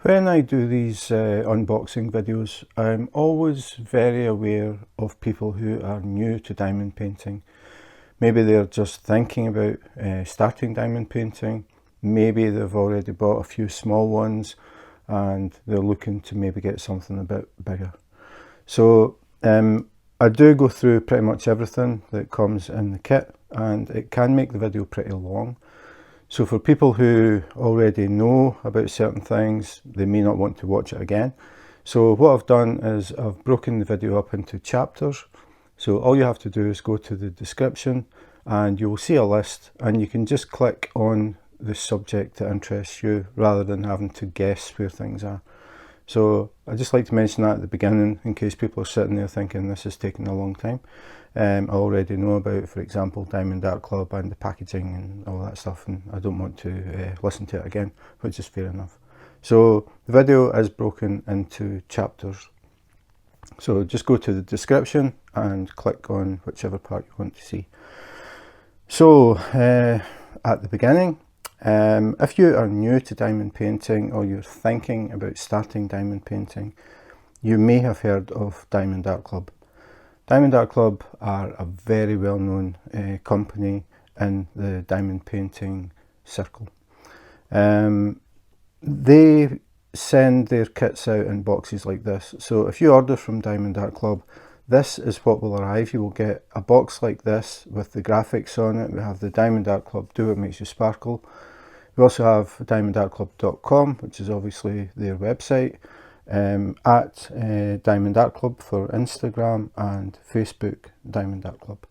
When I do these unboxing videos, I'm always very aware of people who are new to diamond painting. Maybe they're just thinking about starting diamond painting. Maybe they've already bought a few small ones and they're looking to maybe get something a bit bigger. So I do go through pretty much everything that comes in the kit, and it can make the video pretty long. So for people who already know about certain things, they may not want to watch it again. So what I've done is I've broken the video up into chapters. So all you have to do is go to the description and you'll see a list, and you can just click on the subject that interests you rather than having to guess where things are. So I just like to mention that at the beginning in case people are sitting there thinking this is taking a long time. I already know about, for example, Diamond Art Club and the packaging and all that stuff, and I don't want to listen to it again, which is fair enough. So the video is broken into chapters. So just go to the description and click on whichever part you want to see. So at the beginning, if you are new to diamond painting or you're thinking about starting diamond painting, you may have heard of Diamond Art Club. Diamond Art Club are a very well-known company in the diamond painting circle. They send their kits out in boxes like this. So if you order from Diamond Art Club, this is what will arrive. You will get a box like this with the graphics on it. We have the Diamond Art Club Do What Makes You Sparkle. We also have diamondartclub.com, which is obviously their website. At Diamond Art Club for Instagram, and Facebook Diamond Art Club.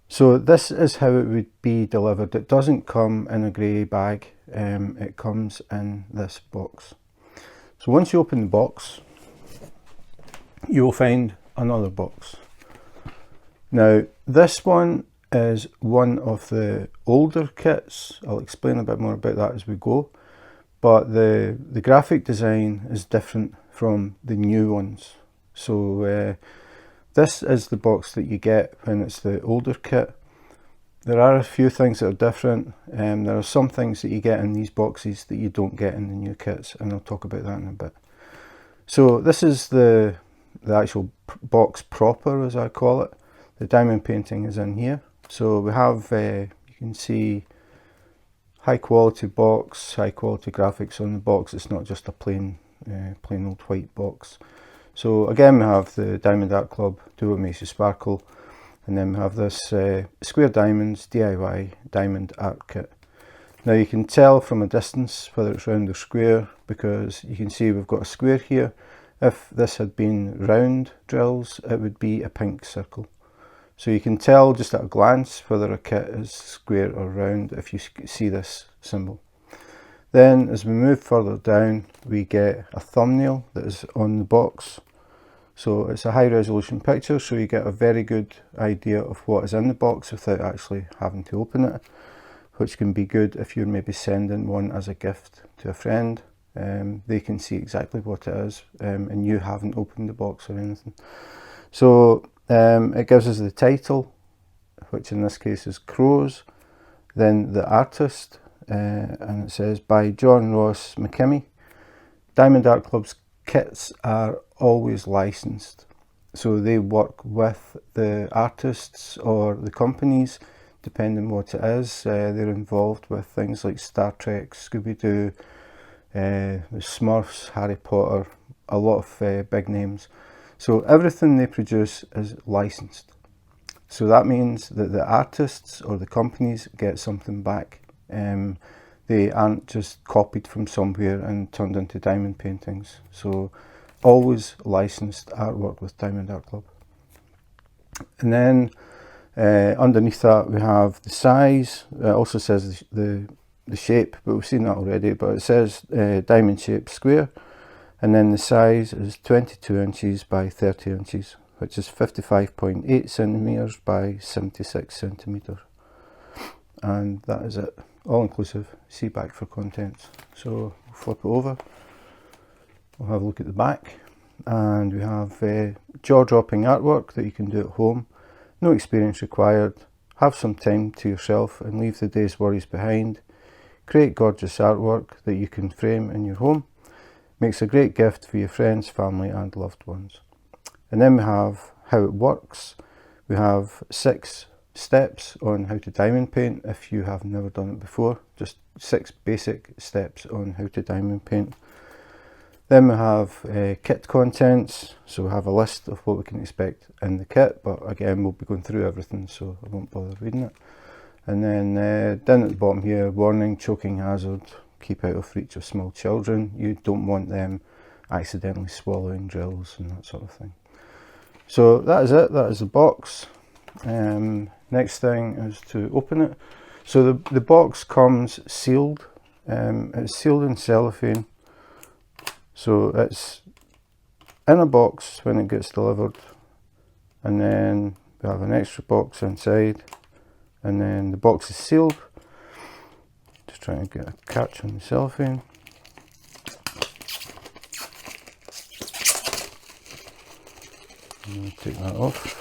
So this is how it would be delivered. It doesn't come in a grey bag, it comes in this box. So once you open the box, you will find another box. Now this one is one of the older kits. I'll explain a bit more about that as we go. But the graphic design is different from the new ones. So this is the box that you get when it's the older kit. There are a few things that are different. There are some things that you get in these boxes that you don't get in the new kits, and I'll talk about that in a bit. So this is the actual box proper, as I call it. The diamond painting is in here. So we have, you can see, high quality box, high quality graphics on the box. It's not just a plain old white box. So again, we have the Diamond Art Club Do What Makes You Sparkle, and then we have this Square Diamonds DIY Diamond Art Kit. Now you can tell from a distance whether it's round or square, because you can see we've got a square here. If this had been round drills, it would be a pink circle. So you can tell just at a glance whether a kit is square or round if you see this symbol. Then as we move further down, we get a thumbnail that is on the box. So it's a high resolution picture, so you get a very good idea of what is in the box without actually having to open it, which can be good if you're maybe sending one as a gift to a friend. They can see exactly what it is, and you haven't opened the box or anything. So it gives us the title, which in this case is Crows, then the artist, and it says by John Ross MacKimmie. Diamond Art Club's kits are always licensed, so they work with the artists or the companies, depending on what it is. They're involved with things like Star Trek, Scooby-Doo, the Smurfs, Harry Potter, a lot of big names. So everything they produce is licensed. So that means that the artists or the companies get something back. They aren't just copied from somewhere and turned into diamond paintings. So always licensed artwork with Diamond Art Club. And then underneath that we have the size. It also says the shape, but we've seen that already. But it says diamond shape square. And then the size is 22 inches by 30 inches, which is 55.8 centimetres by 76 centimetres. And that is it, all inclusive. See back for contents. So we'll flip it over, we'll have a look at the back, and we have jaw-dropping artwork that you can do at home. No experience required. Have some time to yourself and leave the day's worries behind. Create gorgeous artwork that you can frame in your home. Makes a great gift for your friends, family and loved ones. And then we have how it works. We have 6 steps on how to diamond paint if you have never done it before. Just 6 basic steps on how to diamond paint. Then we have kit contents, so we have a list of what we can expect in the kit, but again we'll be going through everything so I won't bother reading it. And then down at the bottom here, warning, choking hazard, keep out of reach of small children. You don't want them accidentally swallowing drills and that sort of thing. So that is it, that is the box. Next thing is to open it. So the box comes sealed, it's sealed in cellophane. So it's in a box when it gets delivered, and then we have an extra box inside, and then the box is sealed. Just trying to get a catch on the cellophane. And take that off.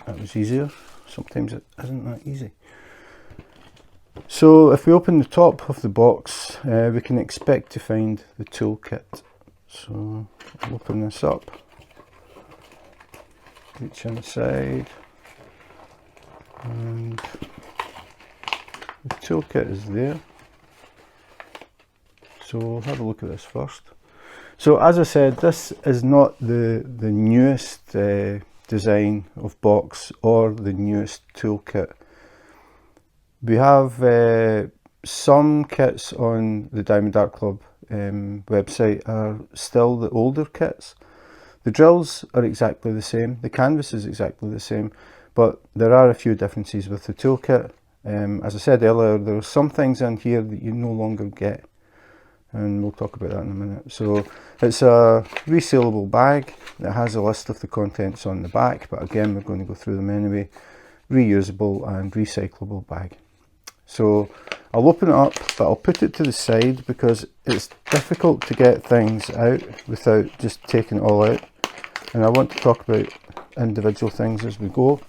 That was easier. Sometimes it isn't that easy. So if we open the top of the box, we can expect to find the toolkit. So I'll open this up, reach inside, and the toolkit is there. So we'll have a look at this first. So as I said, this is not the newest design of box or the newest toolkit. We have some kits on the Diamond Art Club website are still the older kits. The drills are exactly the same, the canvas is exactly the same, but there are a few differences with the toolkit. As I said earlier, there are some things in here that you no longer get, and we'll talk about that in a minute. So it's a resealable bag that has a list of the contents on the back, but again we're going to go through them anyway. Reusable and recyclable bag. So I'll open it up, but I'll put it to the side because it's difficult to get things out without just taking it all out. And I want to talk about individual things as we go.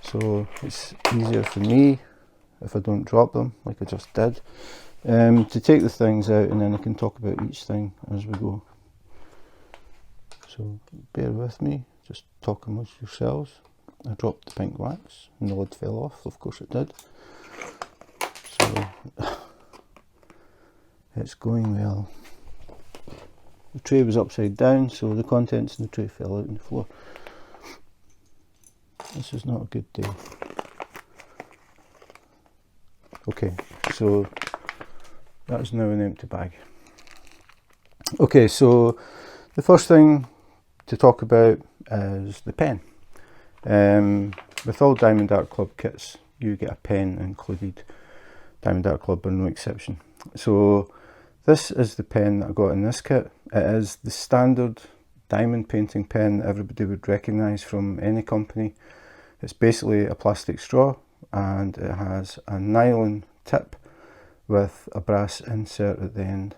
So it's easier for me, if I don't drop them like I just did, to take the things out, and then I can talk about each thing as we go. So bear with me, just talk amongst yourselves. I dropped the pink wax and the lid fell off, of course it did. So it's going well. The tray was upside down, so the contents in the tray fell out on the floor. This is not a good day. Okay, so that is now an empty bag. Okay, so the first thing to talk about is the pen. With all Diamond Art Club kits, you get a pen included. Diamond Art Club are no exception. So this is the pen that I got in this kit. It is the standard diamond painting pen that everybody would recognise from any company. It's basically a plastic straw, and it has a nylon tip with a brass insert at the end.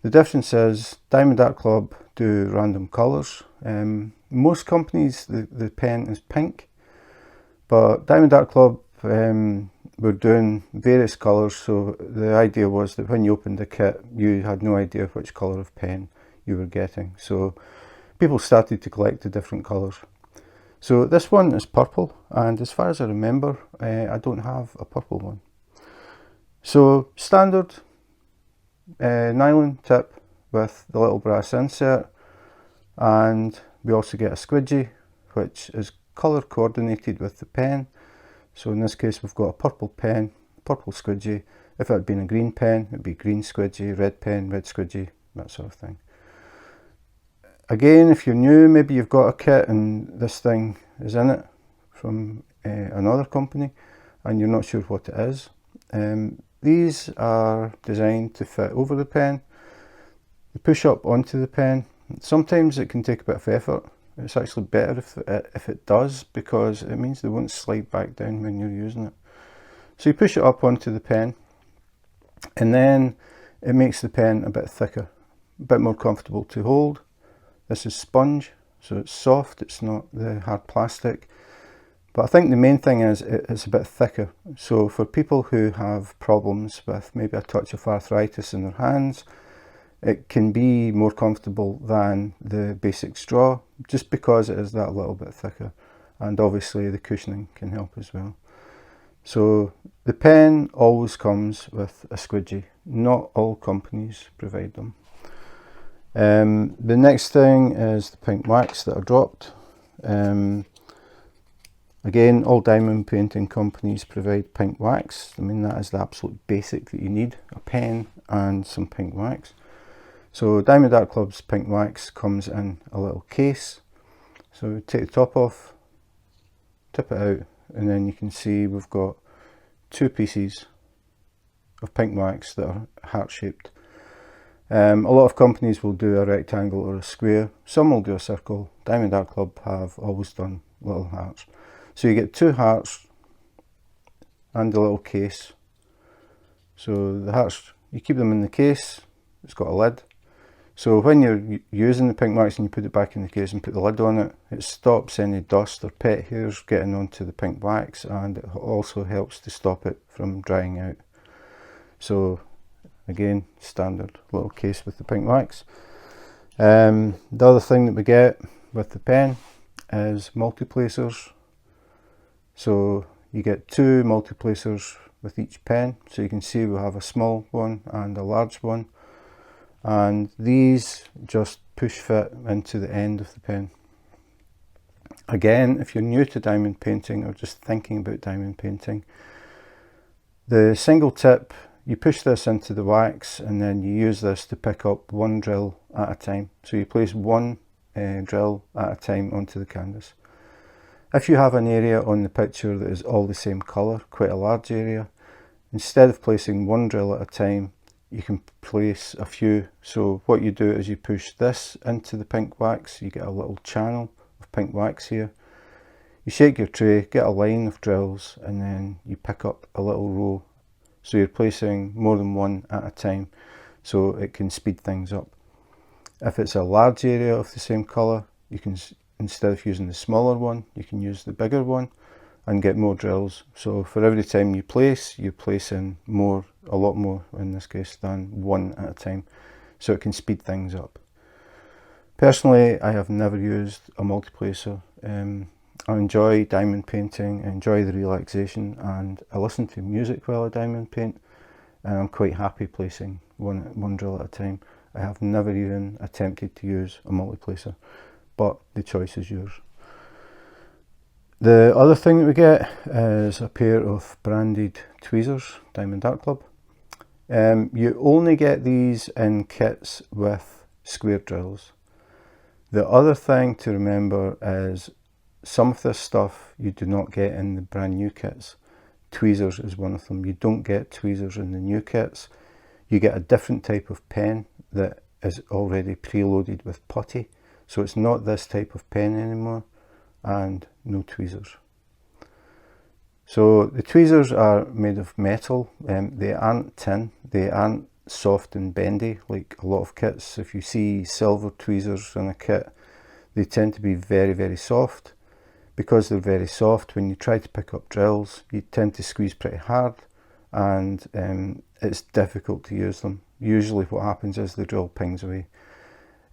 The difference is Diamond Art Club do random colours. Most companies, the pen is pink, but Diamond Art Club were doing various colours, so the idea was that when you opened the kit you had no idea which colour of pen you were getting, so people started to collect the different colours. So this one is purple, and as far as I remember, I don't have a purple one. So standard nylon tip with the little brass insert, and we also get a squidgy which is colour coordinated with the pen. So in this case we've got a purple pen, purple squidgy. If it had been a green pen, it would be green squidgy, red pen, red squidgy, that sort of thing. Again, if you're new, maybe you've got a kit and this thing is in it from another company and you're not sure what it is. These are designed to fit over the pen. They push up onto the pen. Sometimes it can take a bit of effort. It's actually better if it does, because it means they won't slide back down when you're using it. So you push it up onto the pen, and then it makes the pen a bit thicker, a bit more comfortable to hold. This is sponge, so it's soft, it's not the hard plastic. But I think the main thing is it's a bit thicker. So for people who have problems with maybe a touch of arthritis in their hands, it can be more comfortable than the basic straw, just because it is that little bit thicker. And obviously the cushioning can help as well. So the pen always comes with a squidgy. Not all companies provide them. The next thing is the pink wax that I dropped. Again, all diamond painting companies provide pink wax. I mean, that is the absolute basic that you need, a pen and some pink wax. So Diamond Art Club's pink wax comes in a little case. So take the top off, tip it out, and then you can see we've got 2 pieces of pink wax that are heart-shaped. A lot of companies will do a rectangle or a square. Some will do a circle. Diamond Art Club have always done little hearts. So you get 2 hearts and a little case. So the hearts, you keep them in the case. It's got a lid. So when you're using the pink wax and you put it back in the case and put the lid on it, it stops any dust or pet hairs getting onto the pink wax, and it also helps to stop it from drying out. So again, standard little case with the pink wax. The other thing that we get with the pen is multi-placers. So you get 2 multi-placers with each pen. So you can see we have a small one and a large one. And these just push fit into the end of the pen. Again, if you're new to diamond painting or just thinking about diamond painting, the single tip, you push this into the wax and then you use this to pick up 1 drill at a time. So you place 1 drill at a time onto the canvas. If you have an area on the picture that is all the same colour, quite a large area, instead of placing 1 drill at a time, you can place a few. So what you do is you push this into the pink wax, you get a little channel of pink wax here. You shake your tray, get a line of drills, and then you pick up a little row. So you're placing more than 1 at a time, so it can speed things up. If it's a large area of the same colour, you can, instead of using the smaller one, you can use the bigger one and get more drills. So for every time you place, you're placing more, a lot more in this case, than 1 at a time. So it can speed things up. Personally, I have never used a multi-placer. I enjoy diamond painting, I enjoy the relaxation, and I listen to music while I diamond paint, and I'm quite happy placing one drill at a time. I have never even attempted to use a multi-placer, but the choice is yours. The other thing that we get is a pair of branded tweezers, Diamond Art Club. You only get these in kits with square drills. The other thing to remember is some of this stuff you do not get in the brand new kits. Tweezers is one of them. You don't get tweezers in the new kits. You get a different type of pen that is already preloaded with putty. So it's not this type of pen anymore, and no tweezers. So the tweezers are made of metal. They aren't tin. They aren't soft and bendy like a lot of kits. If you see silver tweezers in a kit, they tend to be very, very soft. Because they're very soft, when you try to pick up drills, you tend to squeeze pretty hard, and it's difficult to use them. Usually what happens is the drill pings away.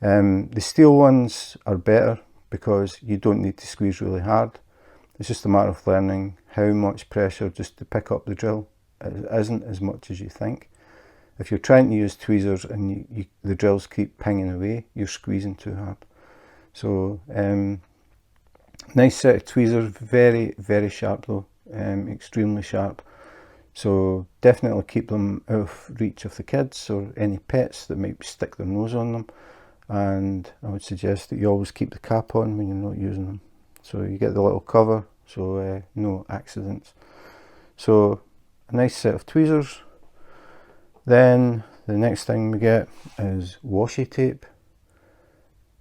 The steel ones are better because you don't need to squeeze really hard. It's just a matter of learning how much pressure just to pick up the drill. It isn't as much as you think. If you're trying to use tweezers and the drills keep pinging away, you're squeezing too hard. So nice set of tweezers, very, very sharp though, extremely sharp. So definitely keep them out of reach of the kids or any pets that might stick their nose on them. And I would suggest that you always keep the cap on when you're not using them. So you get the little cover, so no accidents. So a nice set of tweezers. Then the next thing we get is washi tape.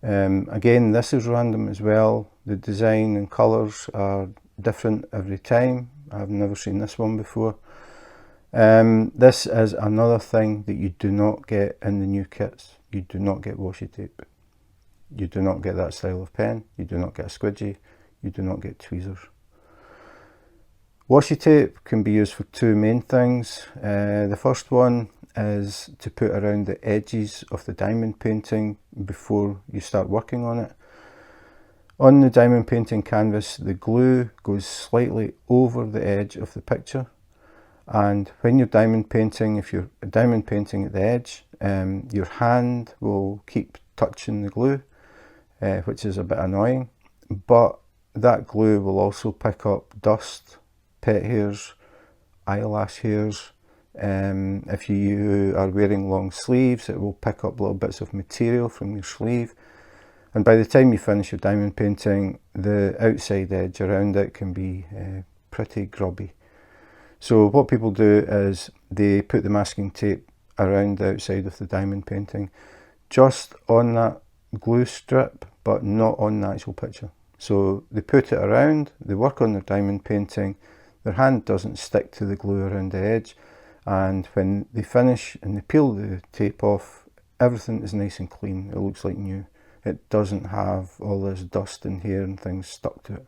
Again, this is random as well. The design and colours are different every time. I've never seen this one before. This is another thing that you do not get in the new kits. You do not get washi tape. You do not get that style of pen. You do not get a squidgy. You do not get tweezers. Washi tape can be used for two main things. The first one is to put around the edges of the diamond painting before you start working on it. On the diamond painting canvas, the glue goes slightly over the edge of the picture, and when you're diamond painting, if you're diamond painting at the edge, your hand will keep touching the glue, which is a bit annoying, but that glue will also pick up dust, pet hairs, eyelash hairs. If you are wearing long sleeves, it will pick up little bits of material from your sleeve. And by the time you finish your diamond painting, the outside edge around it can be pretty grubby. So what people do is they put the masking tape around the outside of the diamond painting, just on that glue strip, but not on the actual picture. So they put it around, they work on their diamond painting, their hand doesn't stick to the glue around the edge, and when they finish and they peel the tape off, everything is nice and clean. It looks like new. It doesn't have all this dust and hair and things stuck to it.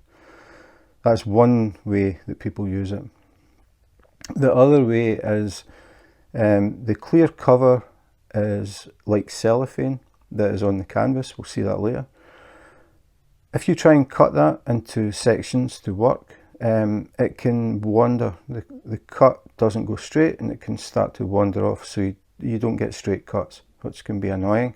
That's one way that people use it. The other way is the clear cover is like cellophane that is on the canvas. We'll see that later. If you try and cut that into sections to work, it can wander. The cut doesn't go straight and it can start to wander off, so you don't get straight cuts, which can be annoying.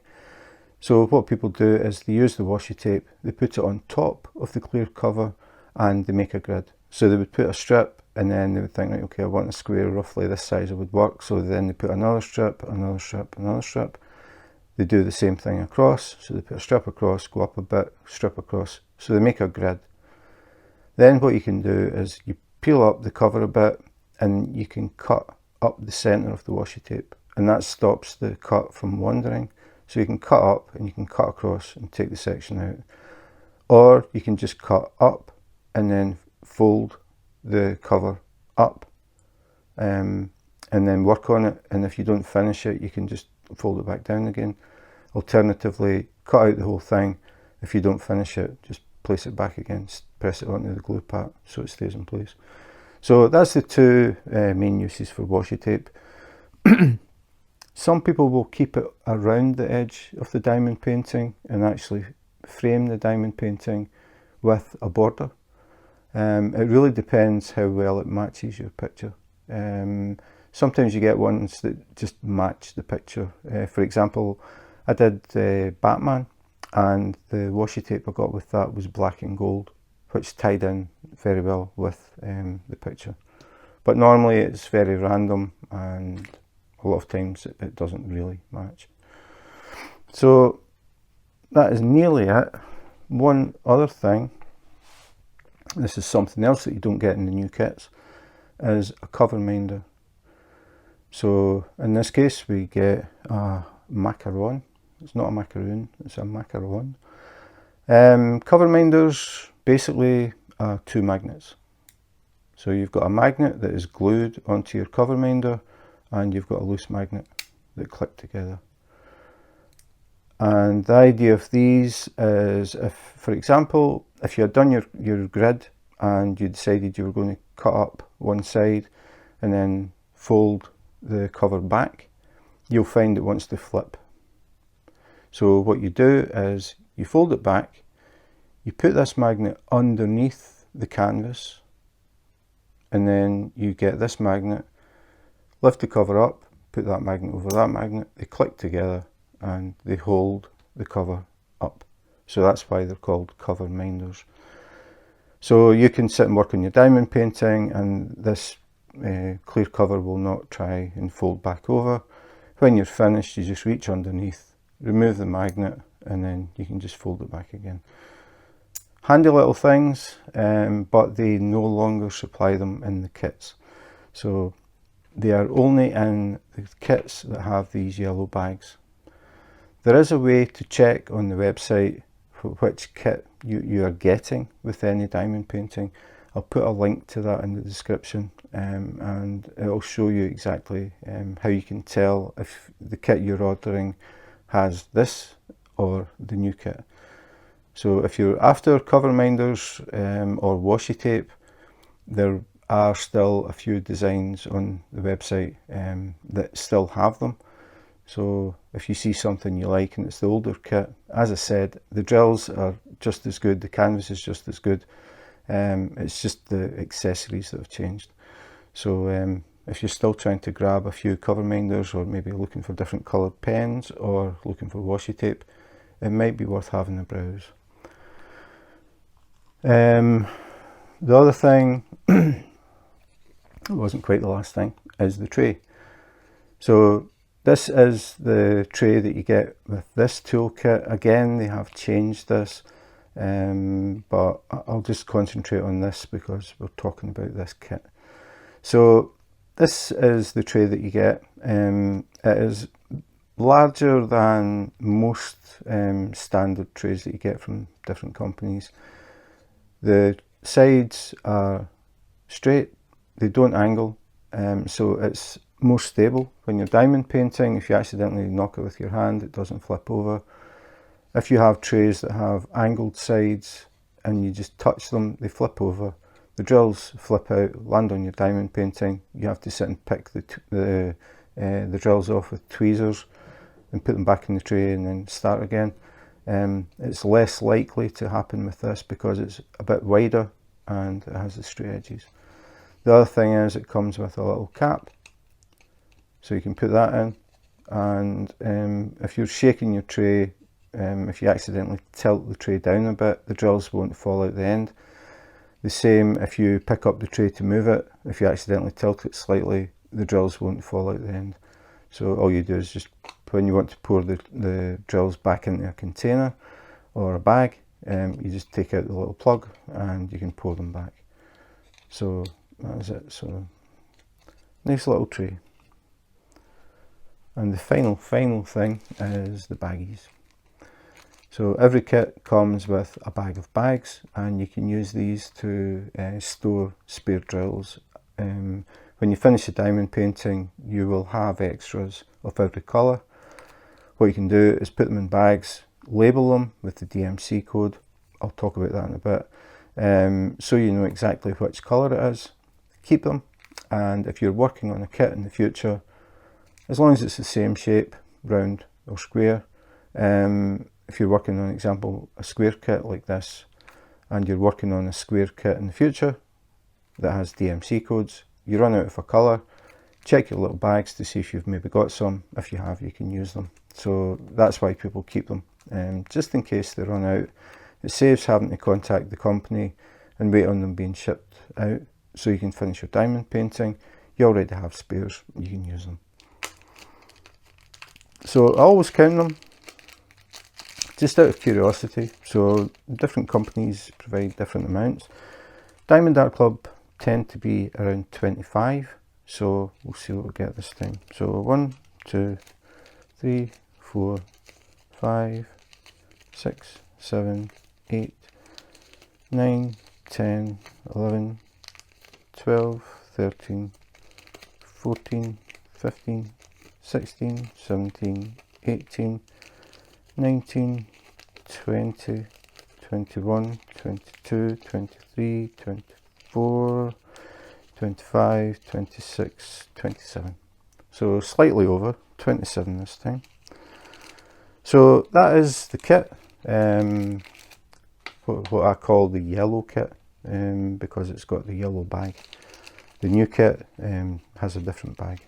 So what people do is they use the washi tape, they put it on top of the clear cover and they make a grid. So they would put a strip and then they would think, right, okay, I want a square roughly this size, it would work. So then they put another strip, another strip, another strip. They do the same thing across. So they put a strip across, go up a bit, strip across. So they make a grid. Then what you can do is you peel up the cover a bit and you can cut up the center of the washi tape, and that stops the cut from wandering. So you can cut up and you can cut across and take the section out. Or you can just cut up and then fold the cover up and then work on it. And if you don't finish it, you can just fold it back down again. Alternatively, cut out the whole thing. If you don't finish it, just place it back again, press it onto the glue part so it stays in place. So that's the two main uses for washi tape. Some people will keep it around the edge of the diamond painting and actually frame the diamond painting with a border. It really depends how well it matches your picture. Sometimes you get ones that just match the picture. For example, I did Batman, and the washi tape I got with that was black and gold, which tied in very well with the picture. But normally it's very random, and a lot of times it doesn't really match. So that is nearly it. One other thing, this is something else that you don't get in the new kits, is a cover minder. So in this case we get a macaron. It's not a macaroon, it's a macaron. Cover minders basically are two magnets. So you've got a magnet that is glued onto your cover minder, and you've got a loose magnet that click together. And the idea of these is, if, for example, if you had done your grid and you decided you were going to cut up one side and then fold the cover back, you'll find it wants to flip. So what you do is you fold it back, you put this magnet underneath the canvas, and then you get this magnet, lift the cover up, put that magnet over that magnet, they click together and they hold the cover up. So that's why they're called cover minders. So you can sit and work on your diamond painting, and this clear cover will not try and fold back over. When you're finished, you just reach underneath, remove the magnet, and then you can just fold it back again. Handy little things, but they no longer supply them in the kits. So they are only in the kits that have these yellow bags. There is a way to check on the website for which kit you are getting with any diamond painting. I'll put a link to that in the description, and it will show you exactly how you can tell if the kit you're ordering has this or the new kit. So if you're after cover minders or washi tape, they're are still a few designs on the website that still have them. So if you see something you like and it's the older kit, as I said, the drills are just as good, the canvas is just as good. It's just the accessories that have changed. So if you're still trying to grab a few cover minders, or maybe looking for different coloured pens, or looking for washi tape, it might be worth having a browse. The other thing, it wasn't quite the last thing, is the tray. So this is the tray that you get with this toolkit. Again, they have changed this, but I'll just concentrate on this because we're talking about this kit. So this is the tray that you get. It is larger than most standard trays that you get from different companies. The sides are straight, they don't angle, so it's more stable. When you're diamond painting, if you accidentally knock it with your hand, it doesn't flip over. If you have trays that have angled sides and you just touch them, they flip over. The drills flip out, land on your diamond painting. You have to sit and pick the drills off with tweezers and put them back in the tray and then start again. It's less likely to happen with this because it's a bit wider and it has the straight edges. The other thing is it comes with a little cap, so you can put that in, and if you're shaking your tray, if you accidentally tilt the tray down a bit, the drills won't fall out the end. The same if you pick up the tray to move it, if you accidentally tilt it slightly, the drills won't fall out the end. So all you do is just, when you want to pour the drills back into a container or a bag, you just take out the little plug and you can pour them back. So that is it. So nice little tray. And the final thing is the baggies. So every kit comes with a bag of bags, and you can use these to store spare drills. When you finish a diamond painting, you will have extras of every colour. What you can do is put them in bags, label them with the DMC code. I'll talk about that in a bit. So you know exactly which colour it is. Keep them, and if you're working on a kit in the future, as long as it's the same shape, round or square, if you're working on, example, a square kit like this, and you're working on a square kit in the future that has DMC codes, you run out of a colour, check your little bags to see if you've maybe got some. If you have, you can use them. So that's why people keep them, just in case they run out. It saves having to contact the company and wait on them being shipped out, so you can finish your diamond painting. You already have spares, you can use them. So I always count them, just out of curiosity. So different companies provide different amounts. Diamond Art Club tend to be around 25, so we'll see what we get this time. So 1, 2, 3, 4, 5, 6, 7, 8, 9, 10, 11, 12, 13, 14, 15, 16, 17, 18, 19, 20, 21, 22, 23, 24, 25, 26, 27. So slightly over, 27 this time. So that is the kit, what I call the yellow kit, because it's got the yellow bag. The new kit has a different bag.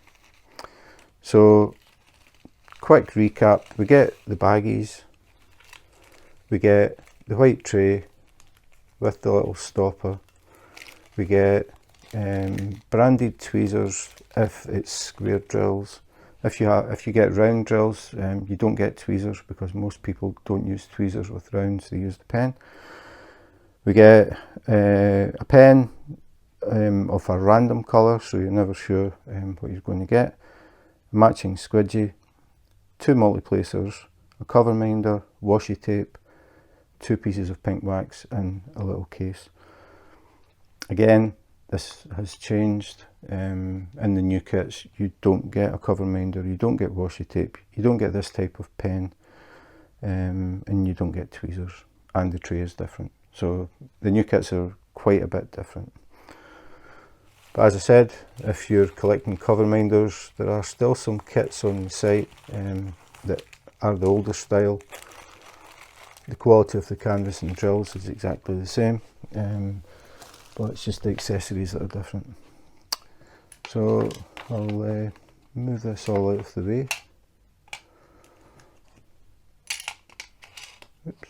So quick recap, we get the baggies, we get the white tray with the little stopper, we get branded tweezers if it's square drills. If you get round drills, you don't get tweezers because most people don't use tweezers with rounds, they use the pen. We get a pen of a random colour, so you're never sure what you're going to get. A matching squidgy, 2 multi-placers, a cover minder, washi tape, 2 pieces of pink wax and a little case. Again, this has changed. In the new kits, you don't get a cover minder, you don't get washi tape, you don't get this type of pen, and you don't get tweezers, and the tray is different. So the new kits are quite a bit different. But as I said, if you're collecting cover minders, there are still some kits on the site that are the older style. The quality of the canvas and drills is exactly the same, but it's just the accessories that are different. So I'll move this all out of the way. Oops.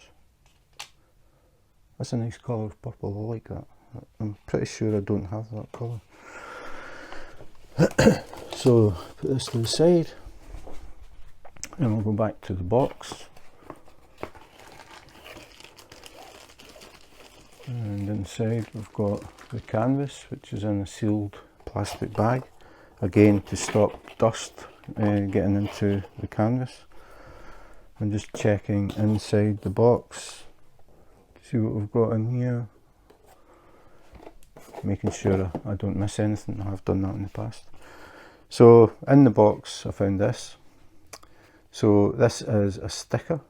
That's a nice colour of purple, I like that. I'm pretty sure I don't have that colour. So put this to the side and we'll go back to the box. And inside we've got the canvas, which is in a sealed plastic bag, again to stop dust getting into the canvas. I'm just checking inside the box to see what we've got in here, making sure I don't miss anything. I have done that in the past. So in the box I found this. So this is a sticker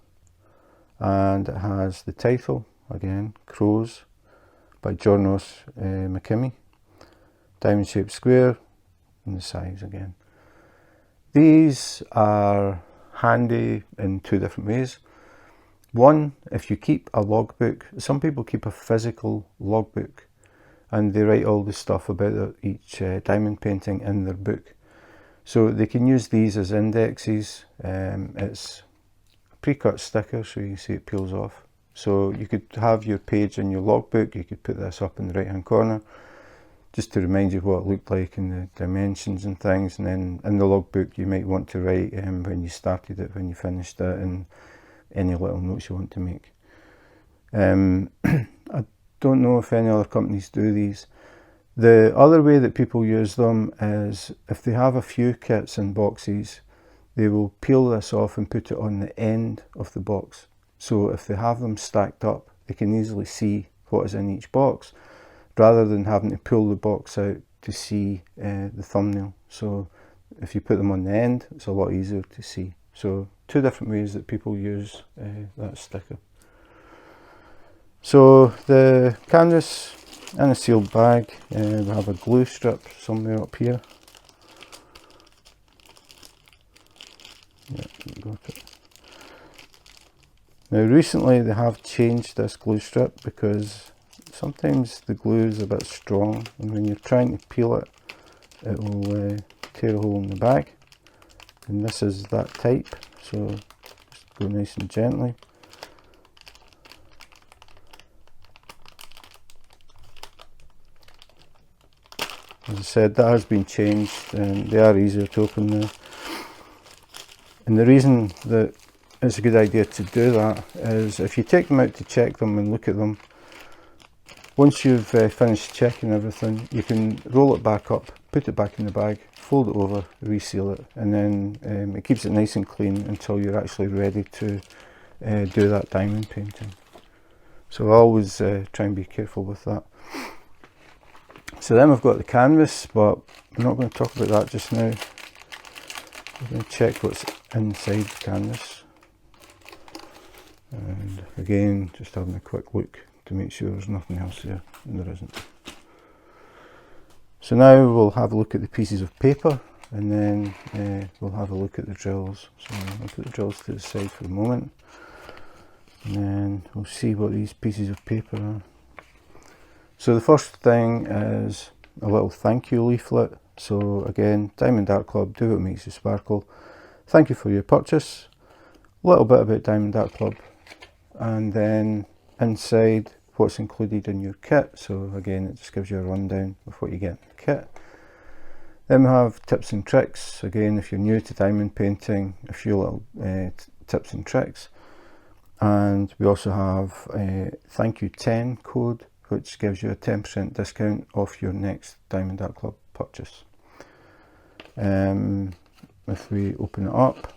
and it has the title, again, Crows by Jornos MacKimmie, diamond shaped square, and the size again. These are handy in two different ways. One, if you keep a logbook, some people keep a physical logbook and they write all the stuff about each diamond painting in their book. So they can use these as indexes. It's a pre-cut sticker, so you see it peels off. So you could have your page in your logbook, you could put this up in the right hand corner just to remind you what it looked like and the dimensions and things, and then in the logbook you might want to write when you started it, when you finished it, and any little notes you want to make. I don't know if any other companies do these. The other way that people use them is if they have a few kits in boxes, they will peel this off and put it on the end of the box. So if they have them stacked up, they can easily see what is in each box, rather than having to pull the box out to see the thumbnail. So if you put them on the end, it's a lot easier to see. So two different ways that people use that sticker. So the canvas in a sealed bag, we have a glue strip somewhere up here. Yeah, got it. Now recently they have changed this glue strip because sometimes the glue is a bit strong, and when you're trying to peel it, it will tear a hole in the bag. And this is that type, so just go nice and gently. As I said, that has been changed and they are easier to open now. And the reason that it's a good idea to do that is if you take them out to check them and look at them, once you've finished checking everything, you can roll it back up, put it back in the bag, fold it over, reseal it, and then it keeps it nice and clean until you're actually ready to do that diamond painting. So I always try and be careful with that. So then we've got the canvas, but I'm not going to talk about that just now. We're going to check what's inside the canvas. And again, just having a quick look to make sure there's nothing else there, and there isn't. So now we'll have a look at the pieces of paper, and then we'll have a look at the drills. So I'll put the drills to the side for a moment, and then we'll see what these pieces of paper are. So the first thing is a little thank you leaflet. So again, Diamond Art Club, do what makes you sparkle. Thank you for your purchase. A little bit about Diamond Art Club, and then inside what's included in your kit. So again, it just gives you a rundown of what you get in the kit. Then we have tips and tricks. Again, if you're new to diamond painting, a few little tips and tricks. And we also have a thank you 10 code, which gives you a 10% discount off your next Diamond Art Club purchase. If we open it up,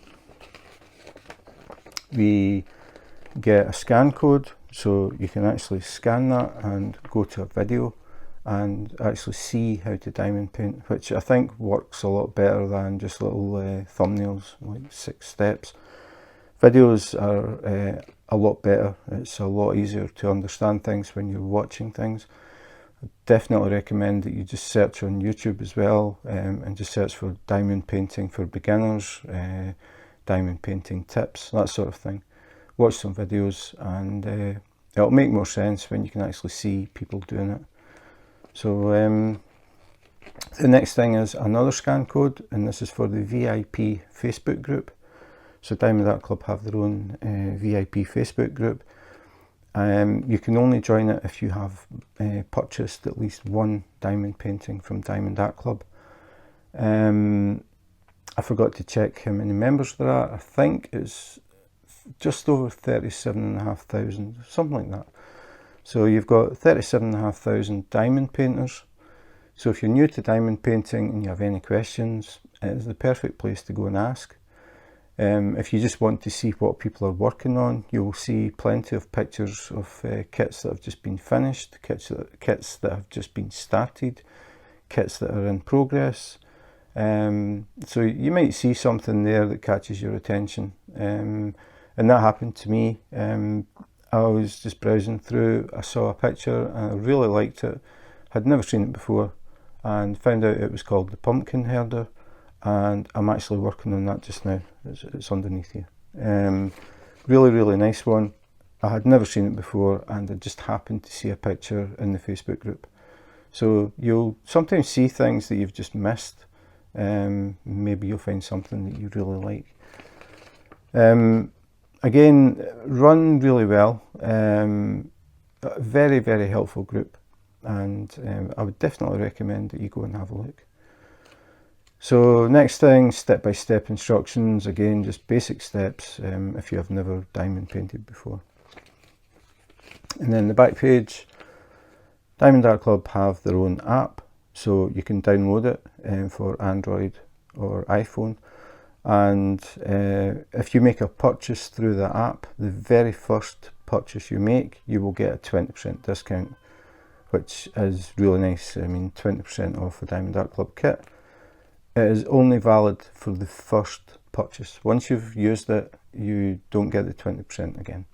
we get a scan code, so you can actually scan that and go to a video and actually see how to diamond paint, which I think works a lot better than just little thumbnails, like 6 steps. Videos are a lot better. It's a lot easier to understand things when you're watching things. Definitely recommend that you just search on YouTube as well, and just search for diamond painting for beginners, diamond painting tips, that sort of thing. Watch some videos, and it'll make more sense when you can actually see people doing it. So the next thing is another scan code, and this is for the VIP Facebook group. So Diamond Art Club have their own VIP Facebook group. You can only join it if you have purchased at least one diamond painting from Diamond Art Club. I forgot to check how many members there are. I think it's just over 37,500, something like that. So you've got 37,500 diamond painters. So if you're new to diamond painting and you have any questions, it is the perfect place to go and ask. If you just want to see what people are working on, you'll see plenty of pictures of kits that have just been finished, kits that have just been started, kits that are in progress. So you might see something there that catches your attention, and that happened to me. I was just browsing through, I saw a picture and I really liked it, had never seen it before, and found out it was called the pumpkin herder. And I'm actually working on that just now. It's underneath here. Really, really nice one. I had never seen it before, and I just happened to see a picture in the Facebook group. So you'll sometimes see things that you've just missed. Maybe you'll find something that you really like. Again, run really well. A very, very helpful group, and I would definitely recommend that you go and have a look. So next thing, step-by-step instructions. Again, just basic steps if you have never diamond painted before. And then the back page, Diamond Art Club have their own app, so you can download it for Android or iPhone. And if you make a purchase through the app, the very first purchase you make, you will get a 20% discount, which is really nice. I mean, 20% off a Diamond Art Club kit. It is only valid for the first purchase. Once you've used it, you don't get the 20% again.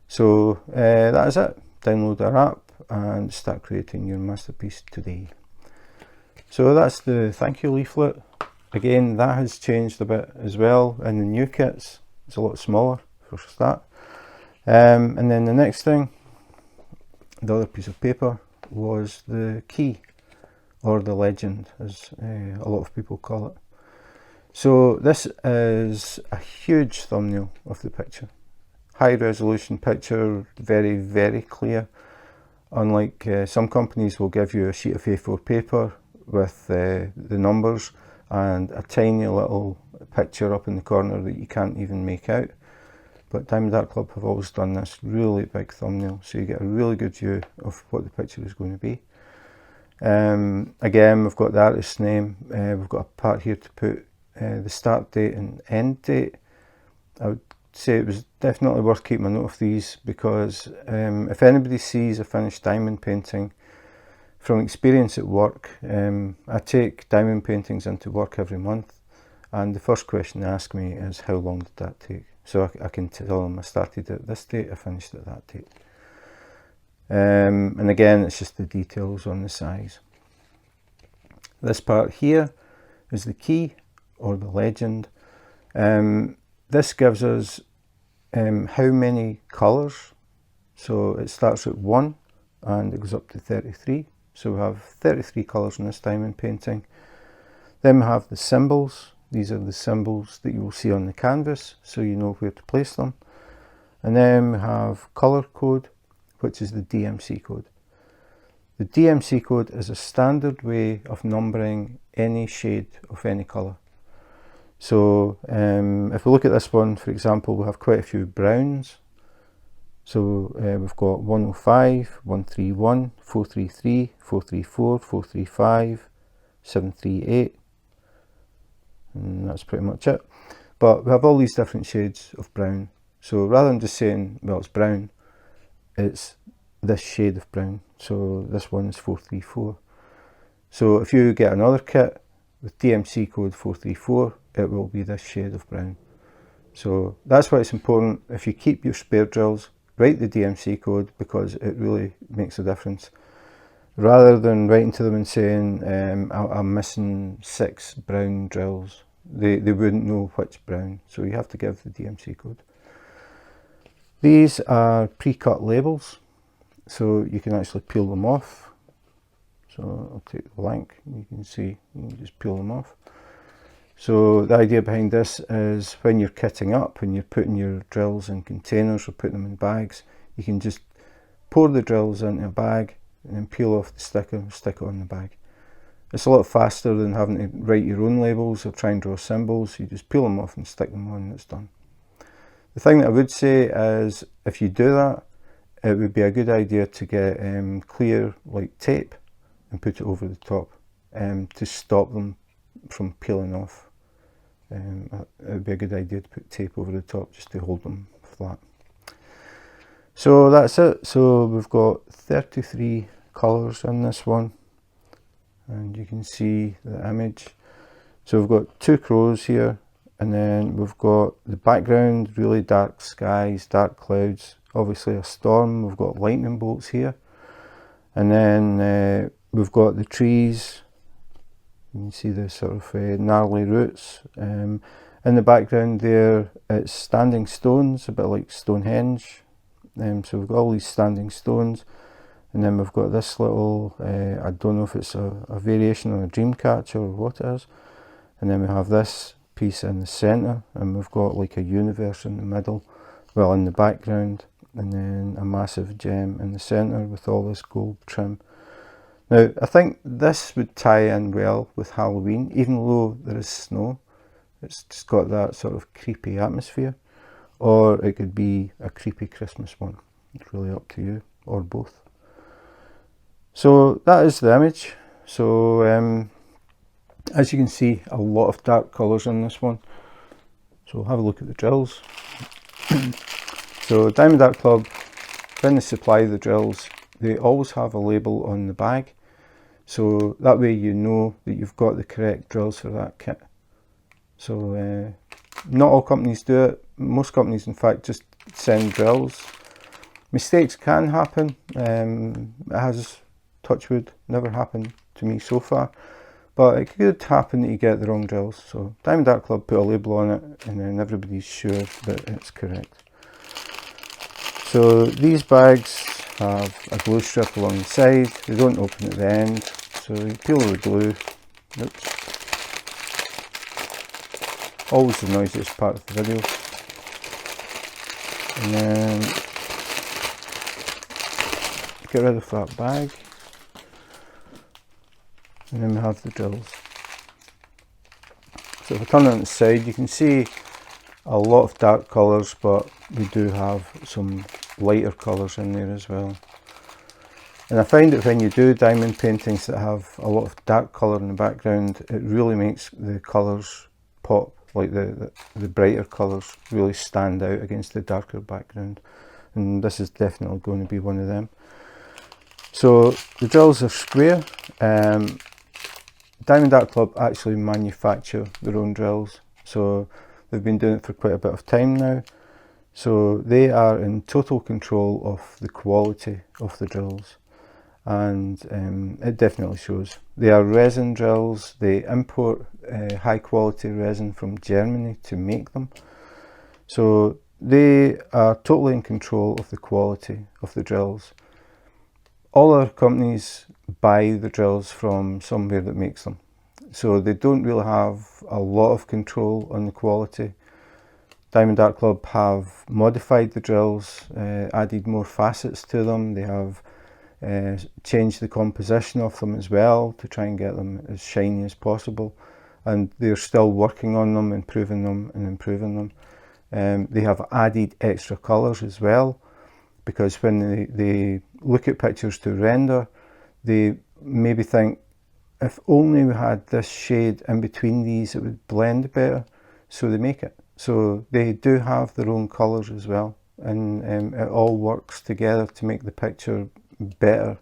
So that is it. Download our app and start creating your masterpiece today. So that's the thank you leaflet. Again, that has changed a bit as well in the new kits. It's a lot smaller for a start. And then the next thing, the other piece of paper, was the key, or the legend, as a lot of people call it. So this is a huge thumbnail of the picture. High resolution picture, very, very clear. Unlike some companies will give you a sheet of A4 paper with the numbers and a tiny little picture up in the corner that you can't even make out. But Diamond Art Club have always done this really big thumbnail, so you get a really good view of what the picture is going to be. Again, we've got the artist's name, we've got a part here to put the start date and end date. I would say it was definitely worth keeping a note of these, because if anybody sees a finished diamond painting, from experience at work, I take diamond paintings into work every month, and the first question they ask me is, how long did that take? So I can tell them I started at this date, I finished at that date. And again, it's just the details on the size. This part here is the key, or the legend. This gives us how many colours. So it starts at 1 and it goes up to 33. So we have 33 colours in this diamond painting. Then we have the symbols. These are the symbols that you will see on the canvas, so you know where to place them. And then we have colour code, which is the DMC code. The DMC code is a standard way of numbering any shade of any colour. So if we look at this one, for example, we have quite a few browns. So we've got 105, 131, 433, 434, 435, 738, and that's pretty much it. But we have all these different shades of brown. So rather than just saying, well, it's brown, it's this shade of brown. So this one is 434. So if you get another kit with DMC code 434, it will be this shade of brown. So that's why it's important, if you keep your spare drills, write the DMC code, because it really makes a difference. rather than writing to them and saying I'm missing 6 brown drills. They wouldn't know which brown, so you have to give the DMC code. These are pre-cut labels, so you can actually peel them off. So I'll take the blank, you can see, you can just peel them off. So the idea behind this is when you're kitting up and you're putting your drills in containers or putting them in bags, you can just pour the drills into a bag and then peel off the sticker and stick it on the bag. It's a lot faster than having to write your own labels or try and draw symbols. You just peel them off and stick them on and it's done. The thing that I would say is if you do that, it would be a good idea to get clear like tape and put it over the top to stop them from peeling off. It would be a good idea to put tape over the top just to hold them flat. So that's it. So we've got 33 colours in this one, and you can see the image. So we've got 2 crows here, and then we've got the background, really dark skies, dark clouds, obviously a storm. We've got lightning bolts here, and then we've got the trees. You can see the sort of gnarly roots. In the background there, it's standing stones, a bit like Stonehenge. So we've got all these standing stones, and then we've got this little, I don't know if it's a variation on a dream catcher or what it is, and then we have this piece in the centre, and we've got like a universe in the middle, well in the background, and then a massive gem in the centre with all this gold trim. Now I think this would tie in well with Halloween, even though there is snow. It's just got that sort of creepy atmosphere. Or it could be a creepy Christmas one. It's really up to you, or both. So that is the image. So as you can see, a lot of dark colours in this one. So we'll have a look at the drills. So Diamond Art Club, when they supply the drills, they always have a label on the bag. So that way you know that you've got the correct drills for that kit. So not all companies do it. Most companies in fact just send drills. Mistakes can happen. It has, touch wood, never happened to me so far, but it could happen that you get the wrong drills. So Diamond Art Club put a label on it, and then everybody's sure that it's correct. So these bags have a glue strip along the side. They don't open at the end, so you peel the glue. Oops. Always the noisiest part of the video. And then get rid of that bag, and then we have the drills. So if I turn it on the side, you can see a lot of dark colours, but we do have some lighter colours in there as well. And I find that when you do diamond paintings that have a lot of dark colour in the background, it really makes the colours pop. Like the brighter colours really stand out against the darker background, and this is definitely going to be one of them. So the drills are square. Diamond Art Club actually manufacture their own drills, so they've been doing it for quite a bit of time now. So they are in total control of the quality of the drills, and it definitely shows. They are resin drills. They import high quality resin from Germany to make them. So they are totally in control of the quality of the drills. All our companies buy the drills from somewhere that makes them. So they don't really have a lot of control on the quality. Diamond Art Club have modified the drills, added more facets to them. They have changed the composition of them as well to try and get them as shiny as possible, and they're still working on them, improving them and improving them. They have added extra colours as well, because when they look at pictures to render, they maybe think, if only we had this shade in between these, it would blend better, so they make it. So they do have their own colours as well, and it all works together to make the picture better.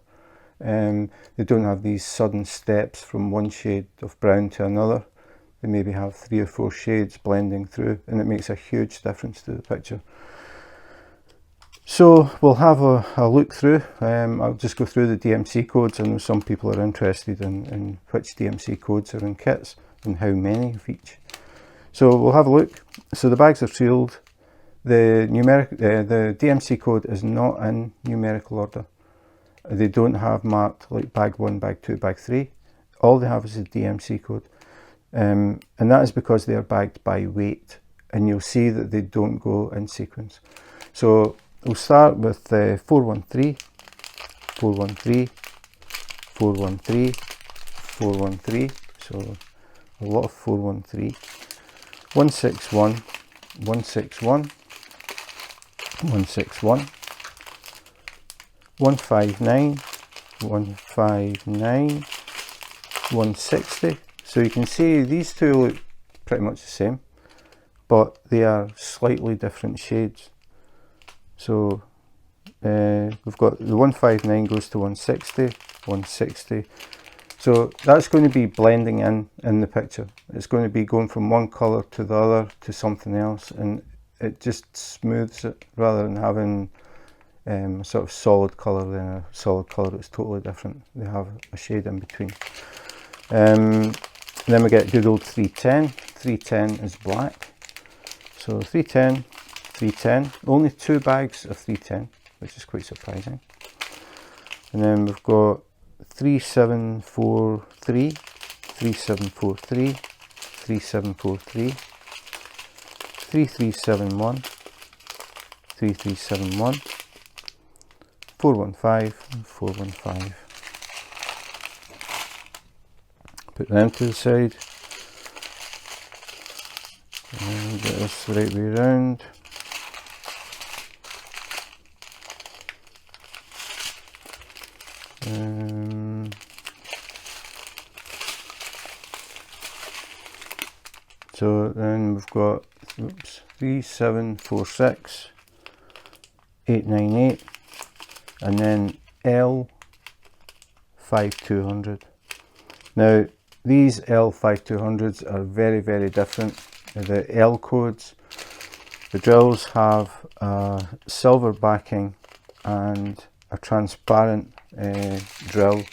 They don't have these sudden steps from one shade of brown to another. They maybe have 3 or 4 shades blending through, and it makes a huge difference to the picture. So we'll have a look through. I'll just go through the DMC codes. I know some people are interested in which DMC codes are in kits and how many of each. So we'll have a look. So the bags are sealed. The DMC code is not in numerical order. They don't have marked like bag 1, bag 2, bag 3. All they have is a DMC code. And that is because they are bagged by weight. And you'll see that they don't go in sequence. So we'll start with 413, 413, 413, 413. So a lot of 413. 161, 161, 161. 159, 159, 160. So you can see these two look pretty much the same, but they are slightly different shades. So we've got the 159 goes to 160, 160. So that's going to be blending in the picture. It's going to be going from one colour to the other to something else, and it just smooths it rather than having a sort of solid colour than a solid colour that's totally different. They have a shade in between. Then we get good old 310. 310 is black. So 310, 310. Only 2 bags of 310, which is quite surprising. And then we've got 3743, 3743, 3743, 3371, 3371. 415 and 415. Put them to the side and get this the right way around. So then we've got 3746, 898. And then L5200. Now these L5200s are very, very different. The L codes, the drills have a silver backing and a transparent drill.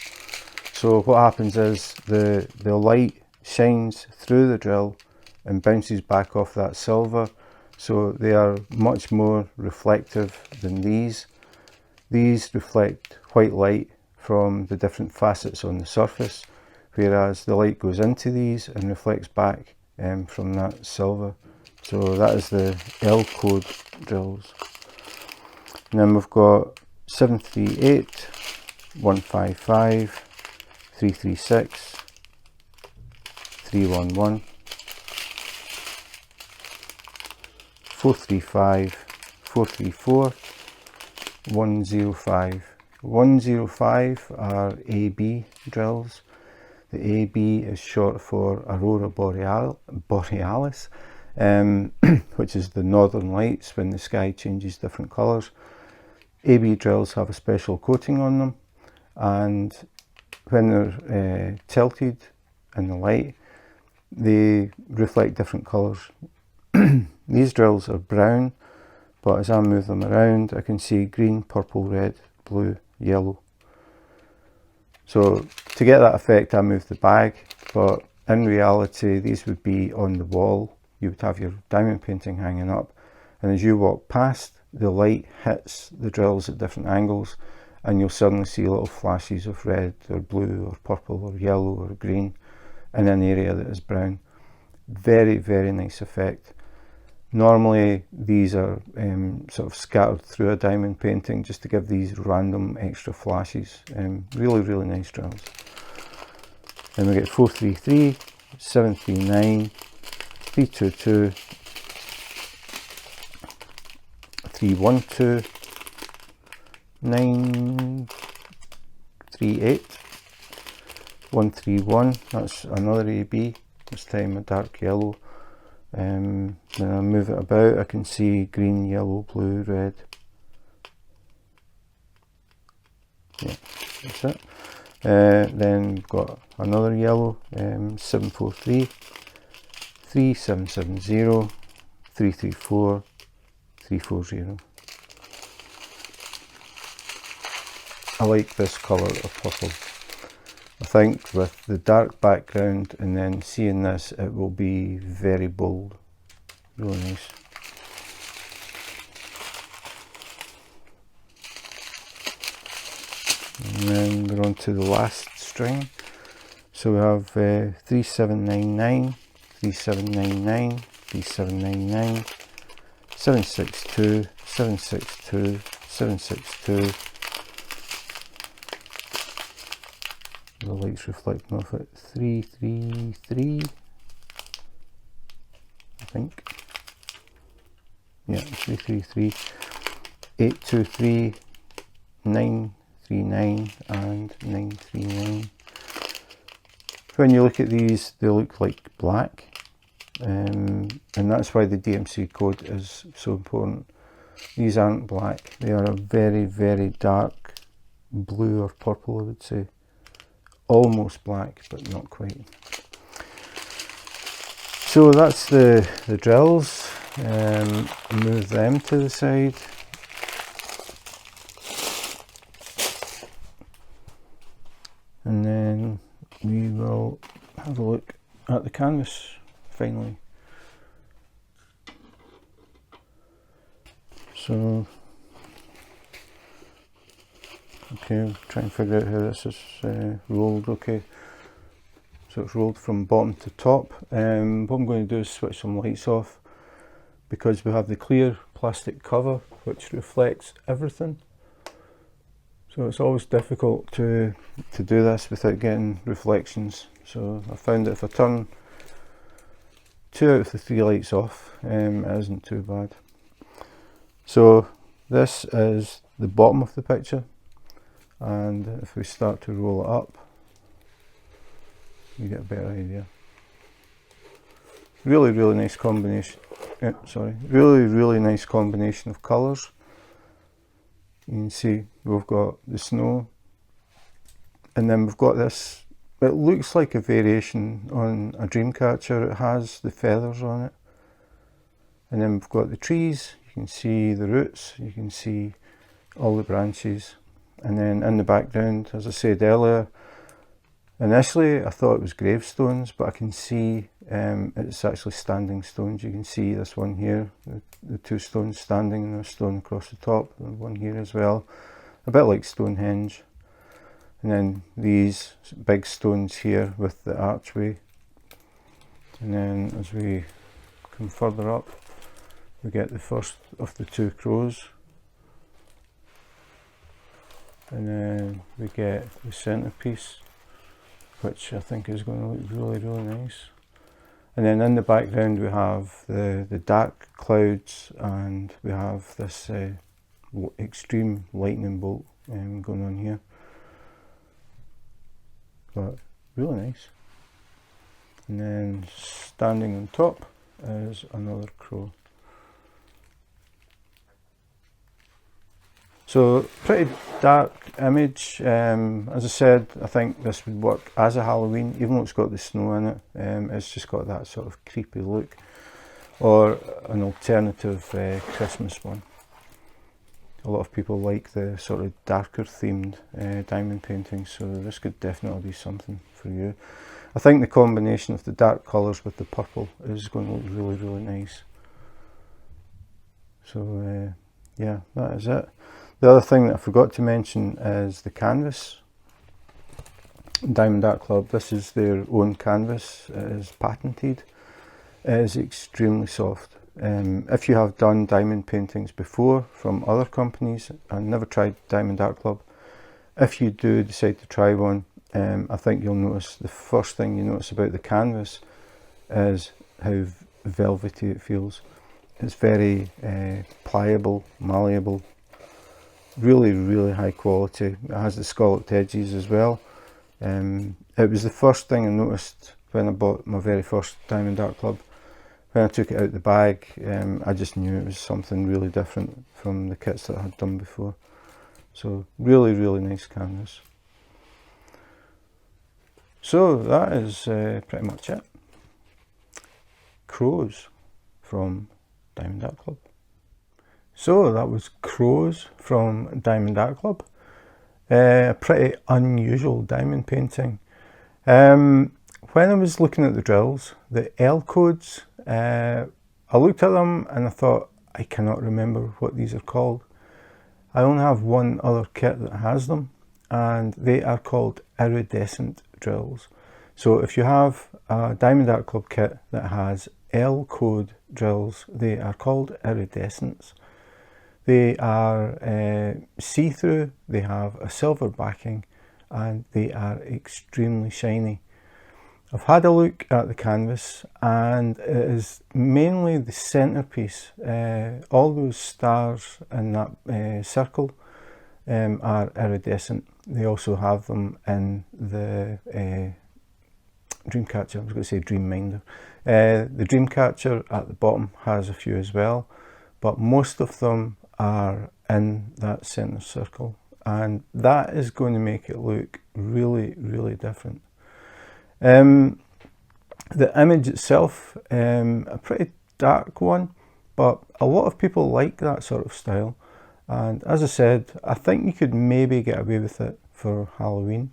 So what happens is the light shines through the drill and bounces back off that silver. So they are much more reflective than these. These reflect white light from the different facets on the surface, whereas the light goes into these and reflects back from that silver. So that is the L code drills. And then we've got 738, 155, 336, 311, 435, 434, 105. 105 are AB drills. The AB is short for Aurora Borealis, which is the northern lights when the sky changes different colours. AB drills have a special coating on them, and when they're tilted in the light, they reflect different colours. These drills are brown, but as I move them around, I can see green, purple, red, blue, yellow. So to get that effect, I move the bag, but in reality, these would be on the wall. You would have your diamond painting hanging up, and as you walk past, the light hits the drills at different angles, and you'll suddenly see little flashes of red or blue or purple or yellow or green in an area that is brown. Very, very nice effect. Normally these are sort of scattered through a diamond painting just to give these random extra flashes. Really, really nice drills. Then we get 433, 739, 322, 312, 938, 131, that's another AB, this time a dark yellow. When I move it about, I can see green, yellow, blue, red. Yeah, that's it. Then we've got another yellow, 743, 3770, 334, 340. I like this colour of purple. I think with the dark background and then seeing this, it will be very bold. Really nice. And then we're on to the last string. So we have 3799, 3799, 3799, 762, 762, 762. The light's reflecting off it. 333, I think. Yeah, 333, 823, 939 and 939. When you look at these, they look like black, and that's why the DMC code is so important. These aren't black, they are a very, very dark blue or purple, I would say. Almost black, but not quite. So that's the drills. Move them to the side. And then we will have a look at the canvas finally. So, okay, try and figure out how this is rolled. Okay, so it's rolled from bottom to top. What I'm going to do is switch some lights off because we have the clear plastic cover which reflects everything. So it's always difficult to do this without getting reflections. So I found that if I turn 2 out of the 3 lights off, it isn't too bad. So this is the bottom of the picture, and if we start to roll it up, you get a better idea. Really, really nice combination. Really nice combination of colours. You can see we've got the snow, and then we've got this, it looks like a variation on a dream catcher. It has the feathers on it, and then we've got the trees. You can see the roots, you can see all the branches, and then in the background, as I said earlier, initially I thought it was gravestones, but I can see it's actually standing stones. You can see this one here, the 2 stones standing, and a stone across the top, and one here as well, a bit like Stonehenge. And then these big stones here with the archway. And then as we come further up, we get the first of the 2 crows. And then we get the centerpiece, which I think is going to look really, really nice. And then in the background we have the dark clouds, and we have this extreme lightning bolt going on here. But really nice. And then standing on top is another crow. So pretty dark image. As I said, I think this would work as a Halloween, even though it's got the snow in it. It's just got that sort of creepy look, or an alternative Christmas one. A lot of people like the sort of darker themed diamond paintings, so this could definitely be something for you. I think the combination of the dark colours with the purple is going to look really, really nice. So yeah, that is it. The other thing that I forgot to mention is the canvas. Diamond Art Club, this is their own canvas. It is patented. It is extremely soft. If you have done diamond paintings before from other companies and never tried Diamond Art Club, if you do decide to try one, I think you'll notice the first thing you notice about the canvas is how velvety it feels. It's very pliable, malleable, really, really high quality. It has the scalloped edges as well. It was the first thing I noticed when I bought my very first Diamond Art Club. When I took it out the bag, I just knew it was something really different from the kits that I had done before. So really, really nice canvas. So that is pretty much it. Crows from Diamond Art Club. So that was crows from Diamond Art Club. A pretty unusual diamond painting. When I was looking at the drills, the L codes, I looked at them and I thought, I cannot remember what these are called. I only have one other kit that has them, and they are called Iridescent Drills. So if you have a Diamond Art Club kit that has L code drills, they are called iridescents. They are see-through, they have a silver backing, and they are extremely shiny. I've had a look at the canvas and it is mainly the centerpiece. All those stars in that circle are iridescent. They also have them in the Dreamcatcher. I was going to say Dreamminder. The Dreamcatcher at the bottom has a few as well, but most of them are in that center circle, and that is going to make it look really, really different. The image itself, a pretty dark one, but a lot of people like that sort of style, and as I said, I think you could maybe get away with it for Halloween,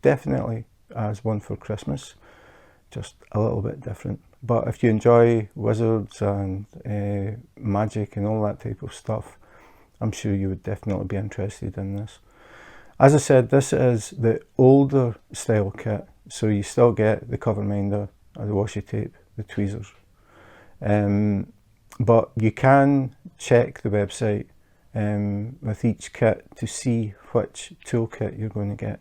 definitely as one for Christmas, just a little bit different. But if you enjoy wizards and magic and all that type of stuff, I'm sure you would definitely be interested in this. As I said, this is the older style kit, so you still get the cover minder, the washi tape, the tweezers. But you can check the website with each kit to see which toolkit you're going to get.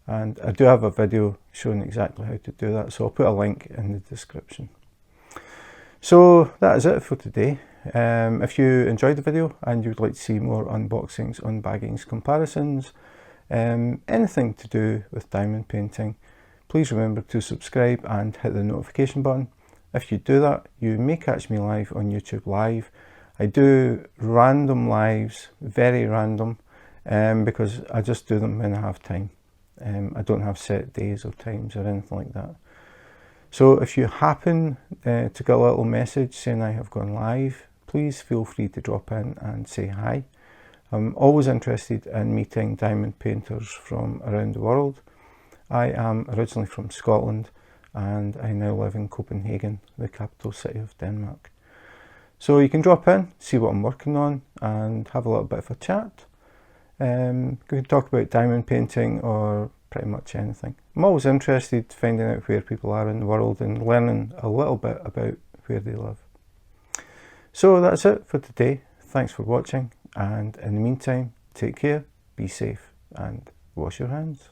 And I do have a video showing exactly how to do that, so I'll put a link in the description. So that is it for today. If you enjoyed the video and you would like to see more unboxings, unbaggings, comparisons, anything to do with diamond painting, please remember to subscribe and hit the notification button. If you do that, you may catch me live on YouTube Live. I do random lives, very random, because I just do them when I have time. I don't have set days or times or anything like that. So if you happen to get a little message saying I have gone live, please feel free to drop in and say hi. I'm always interested in meeting diamond painters from around the world. I am originally from Scotland and I now live in Copenhagen, the capital city of Denmark. So you can drop in, see what I'm working on, and have a little bit of a chat. We can talk about diamond painting or pretty much anything. I'm always interested finding out where people are in the world and learning a little bit about where they live. So that's it for today. Thanks for watching, and in the meantime, take care, be safe, and wash your hands.